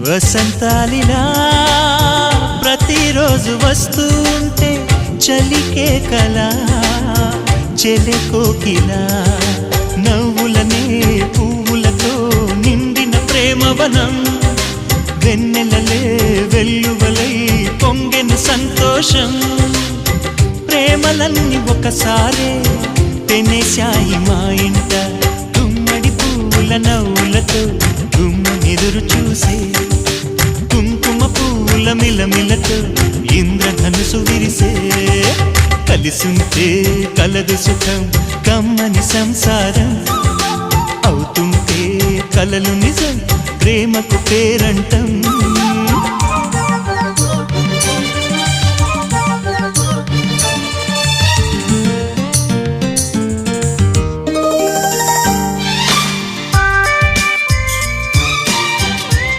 వసంతాలిలా ప్రతిరోజు వస్తూ ఉంటే చలికే కలా చెలె కోకిలా నవ్వులనే పువ్వులతో నిండిన ప్రేమవనం వెన్నెలలే వెల్లువలై పొంగెను సంతోషం ప్రేమలన్నీ ఒకసారే పెనేశాయి మా ఇంట గుమ్మడి పువ్వుల నవ్వులతో గుమ్మనెదురు చూసే కుంకుమ పువ్వుల మిలమిలతో ఇంద్రధనుసు విరిసే కలిసుంటే కలదు సుఖం కమ్మని సంసారం అవుతుంటే కలలు నిజం ప్రేమకు పేరంటం